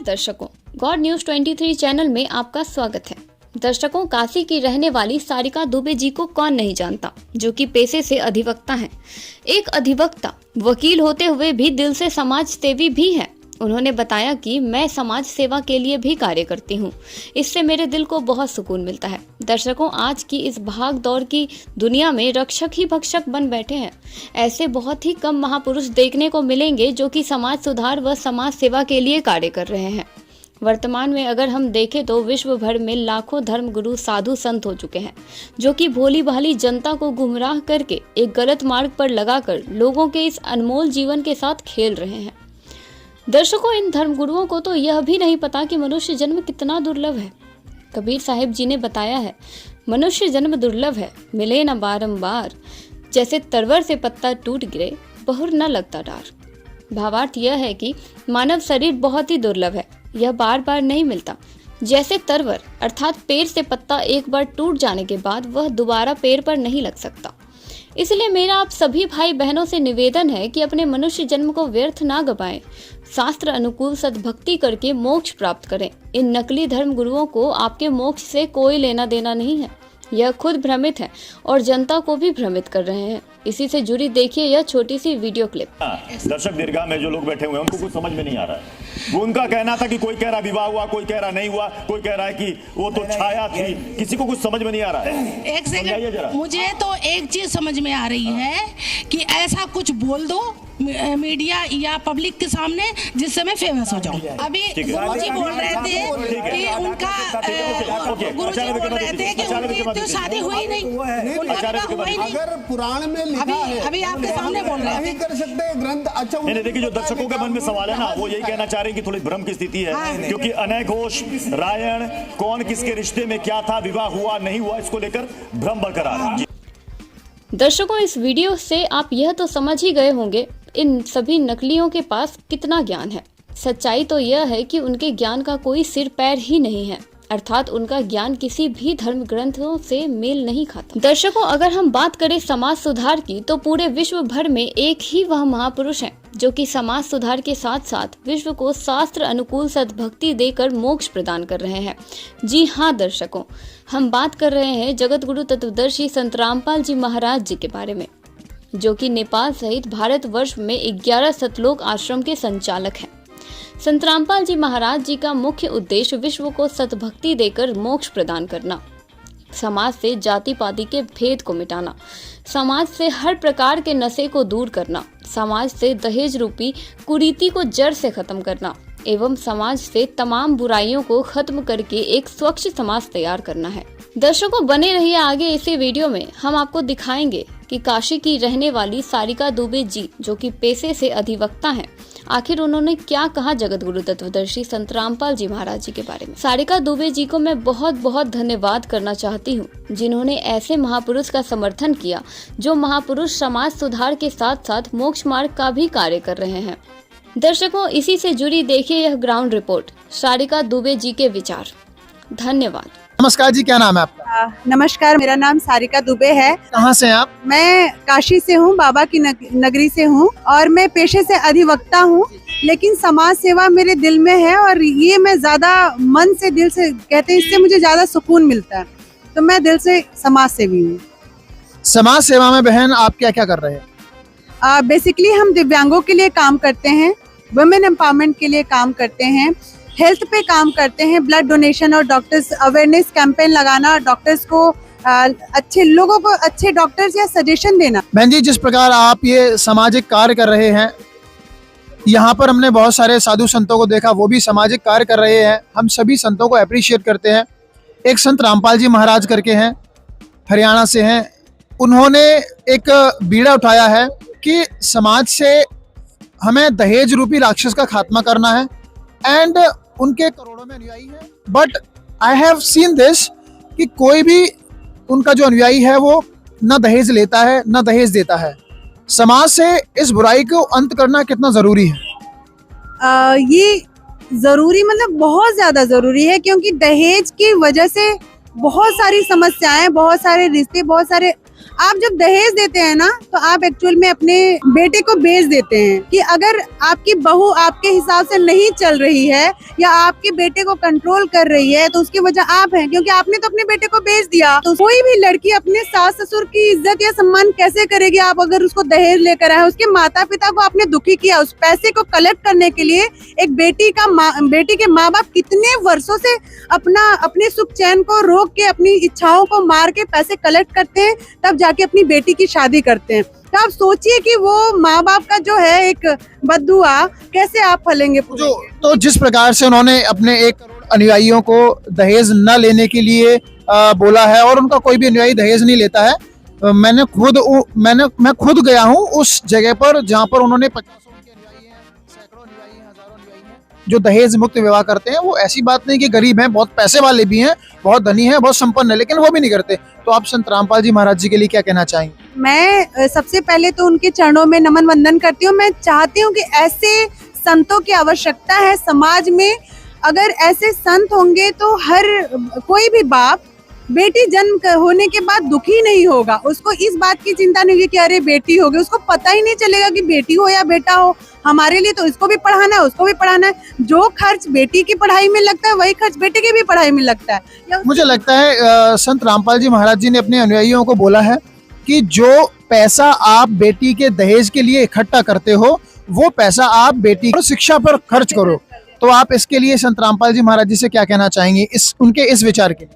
दर्शकों, God news 23 channel में आपका स्वागत है। दर्शकों, काशी की रहने वाली सारिका दुबे जी को कौन नहीं जानता, जो कि पेशे से अधिवक्ता हैं। एक अधिवक्ता वकील होते हुए भी दिल से समाज सेवी भी है। उन्होंने बताया कि मैं समाज सेवा के लिए भी कार्य करती हूँ, इससे मेरे दिल को बहुत सुकून मिलता है। दर्शकों, आज की इस भाग दौड़ की दुनिया में रक्षक ही भक्षक बन बैठे हैं। ऐसे बहुत ही कम महापुरुष देखने को मिलेंगे जो कि समाज सुधार व समाज सेवा के लिए कार्य कर रहे हैं। वर्तमान में अगर हम देखें तो विश्व भर में लाखों धर्म गुरु साधु संत हो चुके हैं, जो कि भोली भाली जनता को गुमराह करके एक गलत मार्ग पर लगाकर लोगों के इस अनमोल जीवन के साथ खेल रहे हैं। दर्शकों, इन धर्मगुरुओं को तो यह भी नहीं पता कि मनुष्य जन्म कितना दुर्लभ है। कबीर साहिब जी ने बताया है, मनुष्य जन्म दुर्लभ है, मिले न बारंबार, जैसे तरवर से पत्ता टूट गिरे, बहुर न लगता डार। भावार्थ यह है कि मानव शरीर बहुत ही दुर्लभ है, यह बार बार नहीं मिलता। जैसे तरवर अर्थात पेड़ से पत्ता एक बार टूट जाने के बाद वह दोबारा पेड़ पर नहीं लग सकता। इसलिए मेरा आप सभी भाई बहनों से निवेदन है कि अपने मनुष्य जन्म को व्यर्थ ना गवाएं, शास्त्र अनुकूल सद्भक्ति करके मोक्ष प्राप्त करें। इन नकली धर्म गुरुओं को आपके मोक्ष से कोई लेना देना नहीं है। यह खुद भ्रमित है और जनता को भी भ्रमित कर रहे हैं। इसी से जुड़ी देखिए यह छोटी सी वीडियो क्लिप। दर्शक दीर्घा में जो लोग बैठे हुए हैं उनको कुछ समझ में नहीं आ रहा है। वो उनका कहना था कि कोई कह रहा विवाह हुआ, कोई कह रहा नहीं हुआ, कोई कह रहा है कि वो तो छाया थी। किसी को कुछ समझ में नहीं आ रहा है। एक सेकंड, मुझे तो एक चीज समझ में आ रही है कि ऐसा कुछ बोल दो मीडिया या पब्लिक के सामने जिससे मैं फेमस हो जाऊं। अभी गुरुजी बोल रहे थे कि उनका गुरुजी बोल रहे थे कि उनकी तो शादी हुई नहीं, उनका विवाह हुआ ही नहीं। अगर पुराण में लिखा है, अभी आपके सामने बोल रहे नहीं कर सकते ग्रंथ। अच्छा, नहीं देखिए, जो दर्शकों के मन में सवाल है ना, वो यही कहना चाह रहे हैं कि थोड़ी भ्रम की स्थिति है, क्योंकि अनय घोष, रायण, कौन किसके रिश्ते में क्या था, विवाह हुआ नहीं हुआ, इसको लेकर भ्रम बरकरार है। दर्शकों, इस वीडियो से आप यह तो समझ ही गए होंगे इन सभी नकलियों के पास कितना ज्ञान है। सच्चाई तो यह है कि उनके ज्ञान का कोई सिर पैर ही नहीं है, अर्थात उनका ज्ञान किसी भी धर्म ग्रंथों से मेल नहीं खाता। दर्शकों, अगर हम बात करें समाज सुधार की, तो पूरे विश्व भर में एक ही वह महापुरुष हैं जो कि समाज सुधार के साथ साथ विश्व को शास्त्र अनुकूल सद्भक्ति देकर मोक्ष प्रदान कर रहे हैं। जी हाँ दर्शकों, हम बात कर रहे हैं जगत गुरु तत्वदर्शी संत रामपाल जी महाराज जी के बारे में, जो कि नेपाल सहित भारतवर्ष में 11 सतलोक आश्रम के संचालक हैं। संत रामपाल जी महाराज जी का मुख्य उद्देश्य विश्व को सतभक्ति देकर मोक्ष प्रदान करना, समाज से जाति पाति के भेद को मिटाना, समाज से हर प्रकार के नशे को दूर करना, समाज से दहेज रूपी कुरीति को जड़ से खत्म करना एवं समाज से तमाम बुराइयों को खत्म करके एक स्वच्छ समाज तैयार करना है। दर्शकों, बने रहिए आगे इसी वीडियो में। हम आपको दिखाएंगे कि काशी की रहने वाली सारिका दुबे जी, जो कि पेशे से अधिवक्ता हैं, आखिर उन्होंने क्या कहा जगत गुरु तत्वदर्शी संत रामपाल जी महाराज जी के बारे में। सारिका दुबे जी को मैं बहुत बहुत धन्यवाद करना चाहती हूँ, जिन्होंने ऐसे महापुरुष का समर्थन किया, जो महापुरुष समाज सुधार के साथ साथ मोक्ष मार्ग का भी कार्य कर रहे हैं। दर्शकों, इसी से जुड़ी देखिए यह ग्राउंड रिपोर्ट, सारिका दुबे जी के विचार। धन्यवाद। नमस्कार जी, क्या नाम है आपका? नमस्कार, मेरा नाम सारिका दुबे है। कहाँ से हैं आप? मैं काशी से हूँ, बाबा की नगरी से हूँ और मैं पेशे से अधिवक्ता हूँ, लेकिन समाज सेवा मेरे दिल में है और ये मैं ज्यादा मन से दिल से कहते हैं, इससे मुझे ज्यादा सुकून मिलता है, तो मैं दिल से समाज सेवी हूँ। समाज सेवा में बहन आप क्या क्या कर रहे हैं? बेसिकली हम दिव्यांगों के लिए काम करते हैं, वुमेन एम्पावरमेंट के लिए काम करते हैं, हेल्थ पे काम करते हैं, ब्लड डोनेशन और डॉक्टर्स अवेयरनेस कैंपेन लगाना, डॉक्टर्स को अच्छे लोगों को अच्छे डॉक्टर्स या सजेशन देना। बहन जी, जिस प्रकार आप ये सामाजिक कार्य कर रहे हैं, यहाँ पर हमने बहुत सारे साधु संतों को देखा, वो भी सामाजिक कार्य कर रहे हैं। हम सभी संतों को अप्रिशिएट करते हैं। एक संत रामपाल जी महाराज करके हैं, हरियाणा से हैं, उन्होंने एक बीड़ा उठाया है कि समाज से हमें दहेज रूपी राक्षस का खात्मा करना है, एंड उनके करोड़ों में अनुयायी हैं। But I have seen this कि कोई भी उनका जो अनुयायी है वो न दहेज लेता है न दहेज देता है। समाज से इस बुराई को अंत करना कितना जरूरी है? ये जरूरी मतलब बहुत ज्यादा जरूरी है, क्योंकि दहेज की वजह से बहुत सारी समस्याएं, बहुत सारे रिश्ते, बहुत सारे आप जब दहेज देते हैं ना तो आप एक्चुअल में अपने बेटे को बेच देते हैं कि अगर आपकी बहू आपके हिसाब से नहीं चल रही है या आपके बेटे को कंट्रोल कर रही है तो उसकी वजह आप हैं, क्योंकि आपने तो अपने बेटे को बेच दिया। तो कोई भी लड़की अपने सास ससुर की इज्जत या सम्मान कैसे करेगी आप अगर उसको दहेज लेकर आए? उसके माता पिता को आपने दुखी किया, उस पैसे को कलेक्ट करने के लिए एक बेटी के माँ बाप कितने वर्षों से अपने सुख चैन को रोक के अपनी इच्छाओं को मार के पैसे कलेक्ट करते हैं, तब जाके अपनी बेटी की शादी करते हैं। तो आप सोचिए कि वो माँ बाप का जो है एक बद्दुआ कैसे आप फलेंगे। तो जिस प्रकार से उन्होंने अपने 1 करोड़ अनुयायियों को दहेज न लेने के लिए बोला है और उनका कोई भी अनुयायी दहेज नहीं लेता है। मैं खुद गया हूँ उस जगह पर जहाँ पर उन्होंने 50 उनके अनुयायी हैं, सैकड़ों अनुयायी हैं, हजारों अनुयायी हैं जो दहेज मुक्त विवाह करते हैं। वो ऐसी बात नहीं कि गरीब हैं, बहुत पैसे वाले भी हैं, बहुत धनी हैं, बहुत संपन्न है, लेकिन वो भी नहीं करते। तो आप संत रामपाल जी महाराज जी के लिए क्या कहना चाहेंगे? मैं सबसे पहले तो उनके चरणों में नमन वंदन करती हूँ। मैं चाहती हूँ कि ऐसे संतों की आवश्यकता है समाज में। अगर ऐसे संत होंगे तो हर कोई भी बाप बेटी जन्म होने के बाद दुखी नहीं होगा। उसको इस बात की चिंता नहीं होगी कि अरे बेटी होगी, उसको पता ही नहीं चलेगा कि बेटी हो या बेटा हो। हमारे लिए तो इसको भी पढ़ाना है, उसको भी पढ़ाना है। जो खर्च बेटी की पढ़ाई में लगता है वही खर्च बेटे की भी पढ़ाई में लगता है। मुझे लगता है संत रामपाल जी महाराज जी ने अपने अनुयायियों को बोला है कि जो पैसा आप बेटी के दहेज के लिए इकट्ठा करते हो वो पैसा आप बेटी की शिक्षा पर खर्च करो। तो आप इसके लिए संत रामपाल जी महाराज जी से क्या कहना चाहेंगे उनके इस विचार के?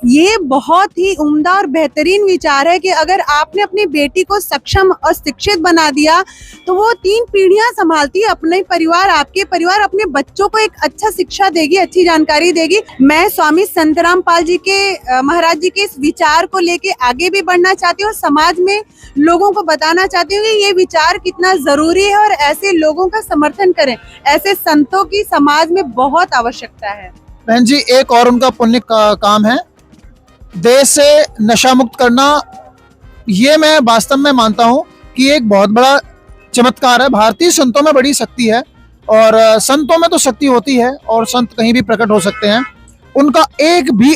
ये बहुत ही उम्दा और बेहतरीन विचार है कि अगर आपने अपनी बेटी को सक्षम और शिक्षित बना दिया तो वो 3 पीढ़ियां संभालती है, अपने परिवार, आपके परिवार, अपने बच्चों को एक अच्छा शिक्षा देगी, अच्छी जानकारी देगी। मैं स्वामी संत रामपाल जी के महाराज जी के इस विचार को लेके आगे भी बढ़ना चाहती हूँ और समाज में लोगों को बताना चाहती हूँ कि ये विचार कितना जरूरी है और ऐसे लोगों का समर्थन करें। ऐसे संतों की समाज में बहुत आवश्यकता है। बहन जी, एक और उनका पुण्य काम है देश से नशा मुक्त करना। ये मैं वास्तव में मानता हूँ कि एक बहुत बड़ा चमत्कार है। भारतीय संतों में बड़ी शक्ति है और संतों में तो शक्ति होती है और संत कहीं भी प्रकट हो सकते हैं। उनका एक भी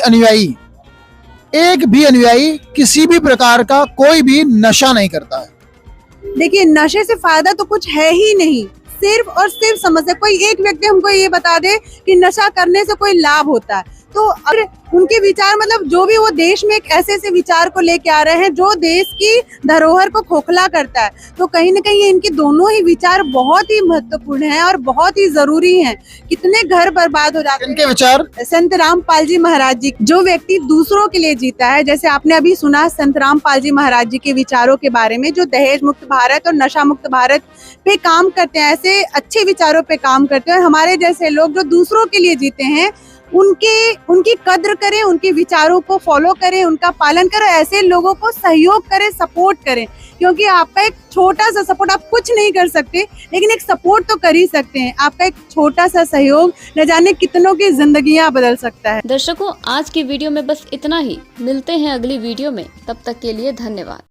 अनुयायी किसी भी प्रकार का कोई भी नशा नहीं करता है। देखिए, नशे से फायदा तो कुछ है ही नहीं, सिर्फ और सिर्फ समस्या। कोई एक व्यक्ति हमको ये बता दे कि नशा करने से कोई लाभ होता है, तो अगर उनके विचार मतलब जो भी वो देश में एक ऐसे विचार को लेके आ रहे हैं जो देश की धरोहर को खोखला करता है, तो कहीं ना कहीं इनके दोनों ही विचार बहुत ही महत्वपूर्ण हैं और बहुत ही जरूरी हैं। कितने घर बर्बाद हो जाते हैं इनके विचार। संत रामपाल जी महाराज जी, जो व्यक्ति दूसरों के लिए जीता है, जैसे आपने अभी सुना संत रामपाल जी महाराज जी के विचारों के बारे में, जो दहेज मुक्त भारत और नशा मुक्त भारत पे काम करते हैं, ऐसे अच्छे विचारों पे काम करते हैं। और हमारे जैसे लोग जो दूसरों के लिए जीते हैं उनकी कद्र करें, उनके विचारों को फॉलो करें, उनका पालन करें, ऐसे लोगों को सहयोग करें, सपोर्ट करें। क्योंकि आपका एक छोटा सा सपोर्ट, आप कुछ नहीं कर सकते लेकिन एक सपोर्ट तो कर ही सकते हैं। आपका एक छोटा सा सहयोग न जाने कितनों की जिंदगियां बदल सकता है। दर्शकों, आज की वीडियो में बस इतना ही। मिलते हैं अगली वीडियो में, तब तक के लिए धन्यवाद।